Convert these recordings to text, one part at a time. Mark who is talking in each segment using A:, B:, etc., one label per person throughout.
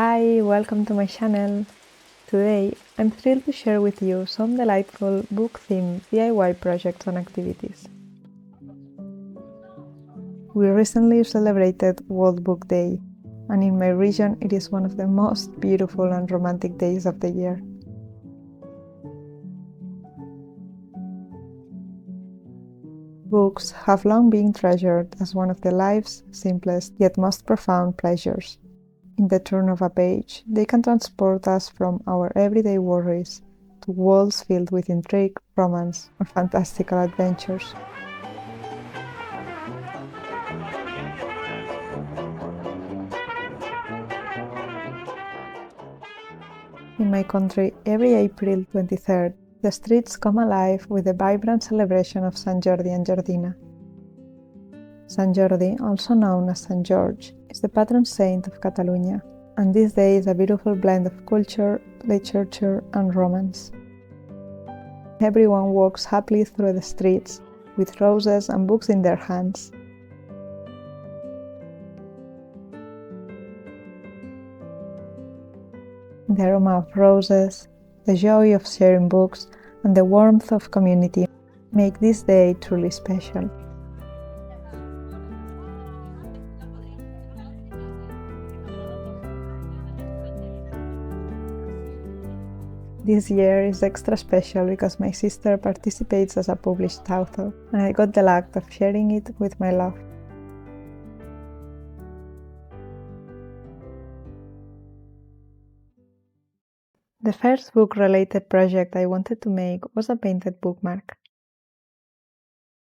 A: Hi, welcome to my channel. Today, I'm thrilled to share with you some delightful book-themed DIY projects and activities. We recently celebrated World Book Day, and in my region it is one of the most beautiful and romantic days of the year. Books have long been treasured as one of the life's simplest yet most profound pleasures. In the turn of a page, they can transport us from our everyday worries to worlds filled with intrigue, romance, or fantastical adventures. In my country, every April 23rd, the streets come alive with the vibrant celebration of Sant Jordi and Jordina. Sant Jordi, also known as Sant George, is the patron saint of Catalunya, and this day is a beautiful blend of culture, literature, and romance. Everyone walks happily through the streets, with roses and books in their hands. The aroma of roses, the joy of sharing books, and the warmth of community make this day truly special. This year is extra special because my sister participates as a published author, and I got the luck of sharing it with my love. The first book-related project I wanted to make was a painted bookmark.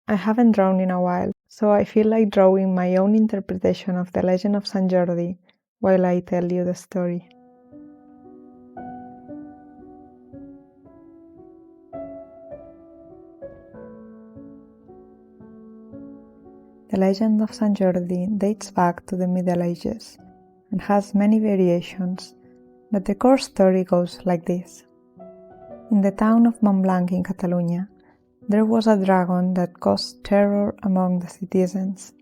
A: I haven't drawn in a while, so I feel like drawing my own interpretation of the legend of Sant Jordi while I tell you the story. The legend of Sant Jordi dates back to the Middle Ages and has many variations, but the core story goes like this. In the town of Montblanc in Catalonia, there was a dragon that caused terror among the citizens.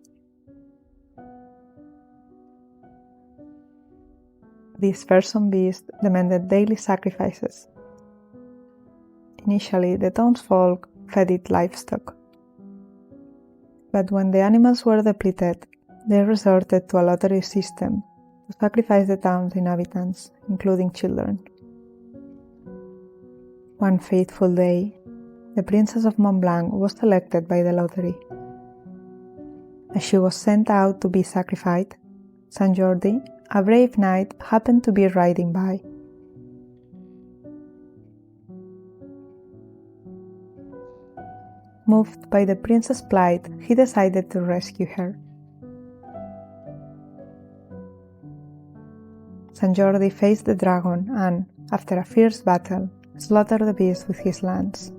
A: This fearsome beast demanded daily sacrifices. Initially, the townsfolk fed it livestock. But when the animals were depleted, they resorted to a lottery system to sacrifice the town's inhabitants, including children. One fateful day, the Princess of Montblanc was selected by the lottery. As she was sent out to be sacrificed, Sant Jordi, a brave knight, happened to be riding by. Moved by the princess' plight, he decided to rescue her. Sant Jordi faced the dragon and, after a fierce battle, slaughtered the beast with his lance.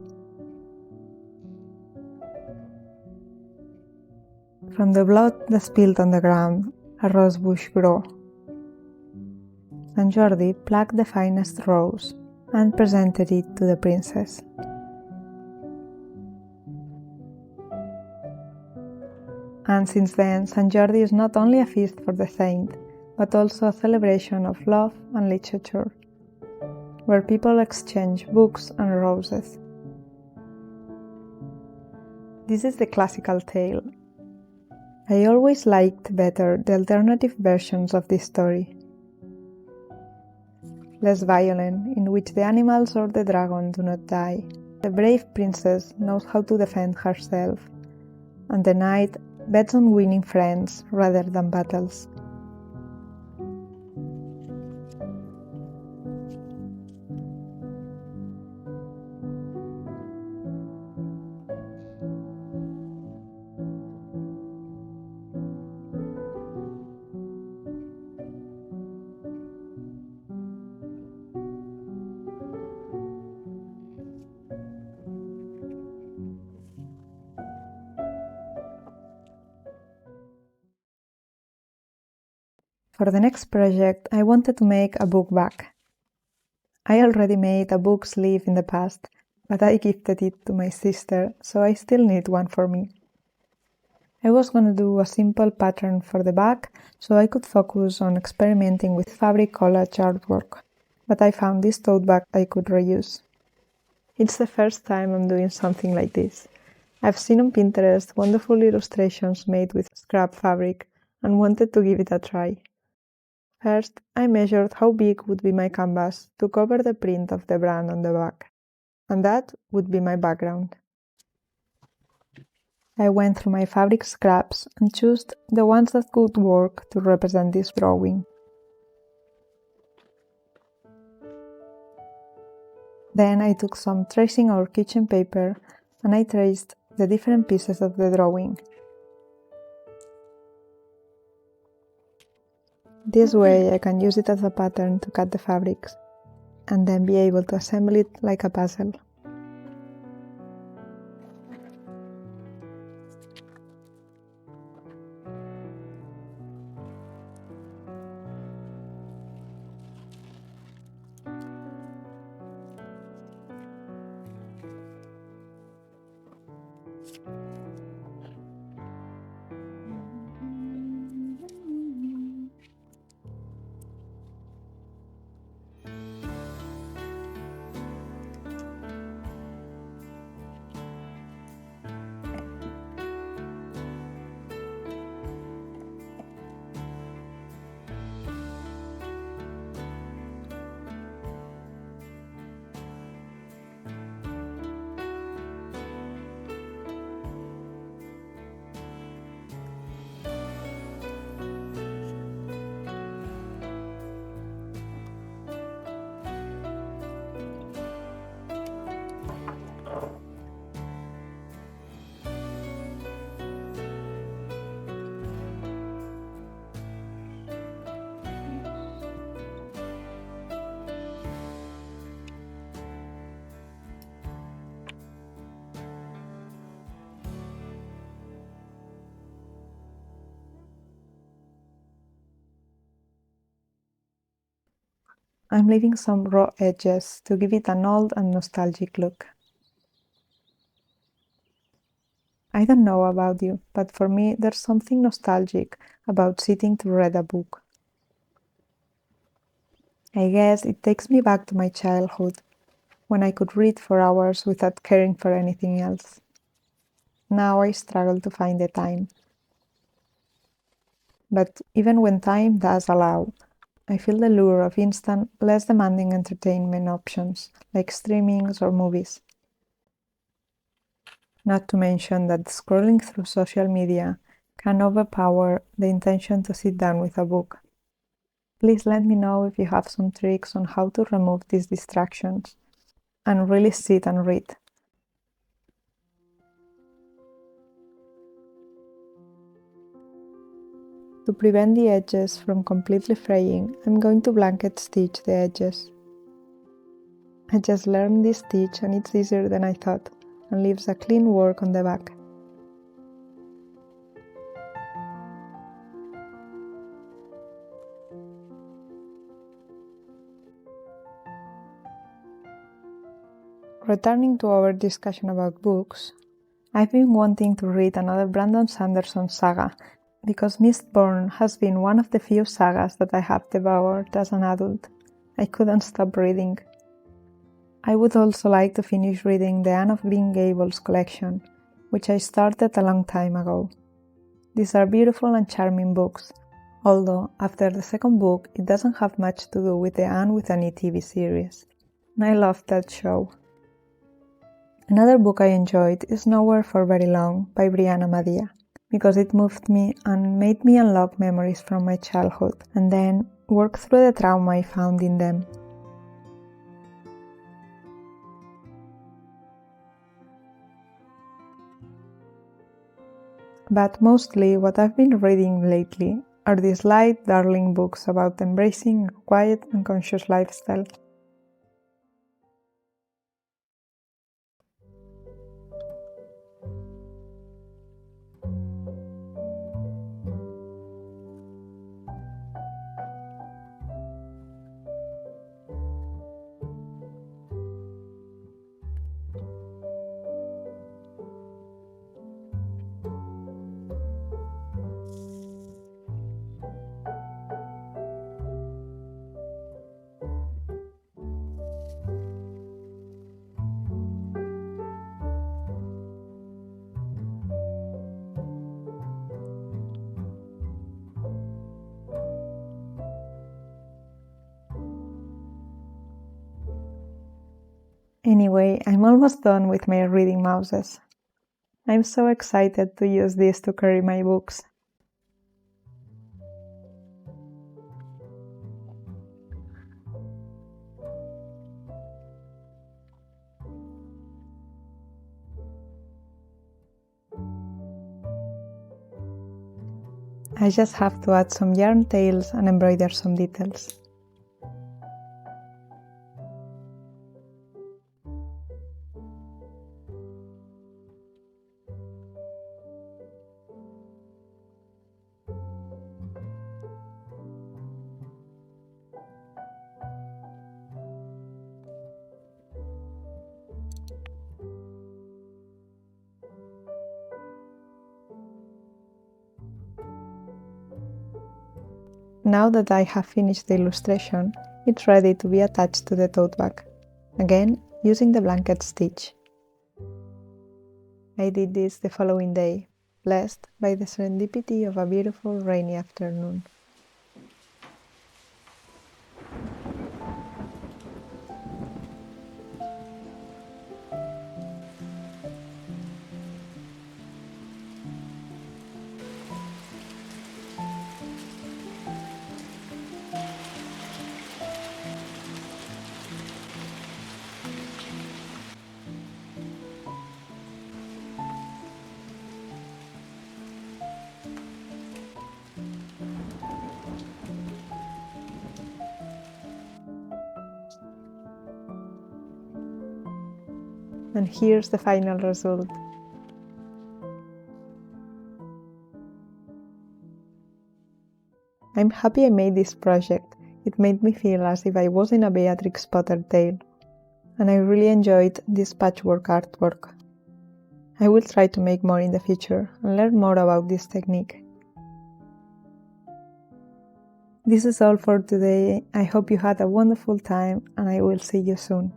A: From the blood that spilled on the ground, a rose bush grew. Sant Jordi plucked the finest rose and presented it to the princess. And since then, Sant Jordi is not only a feast for the saint, but also a celebration of love and literature, where people exchange books and roses. This is the classical tale. I always liked better the alternative versions of this story. Less violent, in which the animals or the dragon do not die. The brave princess knows how to defend herself, and the knight bets on winning friends rather than battles. For the next project, I wanted to make a book bag. I already made a book sleeve in the past, but I gifted it to my sister, so I still need one for me. I was going to do a simple pattern for the back so I could focus on experimenting with fabric collage artwork, but I found this tote bag I could reuse. It's the first time I'm doing something like this. I've seen on Pinterest wonderful illustrations made with scrap fabric and wanted to give it a try. First, I measured how big would be my canvas to cover the print of the brand on the back, and that would be my background. I went through my fabric scraps and chose the ones that could work to represent this drawing. Then I took some tracing or kitchen paper and I traced the different pieces of the drawing. This way I can use it as a pattern to cut the fabrics and then be able to assemble it like a puzzle. I'm leaving some raw edges to give it an old and nostalgic look. I don't know about you, but for me there's something nostalgic about sitting to read a book. I guess it takes me back to my childhood, when I could read for hours without caring for anything else. Now I struggle to find the time. But even when time does allow, I feel the lure of instant, less demanding entertainment options, like streamings or movies. Not to mention that scrolling through social media can overpower the intention to sit down with a book. Please let me know if you have some tricks on how to remove these distractions and really sit and read. To prevent the edges from completely fraying, I'm going to blanket stitch the edges. I just learned this stitch and it's easier than I thought, and leaves a clean work on the back. Returning to our discussion about books, I've been wanting to read another Brandon Sanderson saga because Mistborn has been one of the few sagas that I have devoured as an adult. I couldn't stop reading. I would also like to finish reading the Anne of Green Gables collection, which I started a long time ago. These are beautiful and charming books, although after the second book it doesn't have much to do with the Anne with an E TV series. And I loved that show. Another book I enjoyed is Nowhere for Very Long by Brianna Madia, because it moved me and made me unlock memories from my childhood and then work through the trauma I found in them. But mostly what I've been reading lately are these light, darling books about embracing a quiet and conscious lifestyle. Anyway, I'm almost done with my reading mouses. I'm so excited to use these to carry my books. I just have to add some yarn tails and embroider some details. Now that I have finished the illustration, it's ready to be attached to the tote bag, again using the blanket stitch. I did this the following day, blessed by the serendipity of a beautiful rainy afternoon. And here's the final result. I'm happy I made this project. It made me feel as if I was in a Beatrix Potter tale, and I really enjoyed this patchwork artwork. I will try to make more in the future and learn more about this technique. This is all for today. I hope you had a wonderful time, and I will see you soon.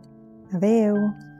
A: Adeu!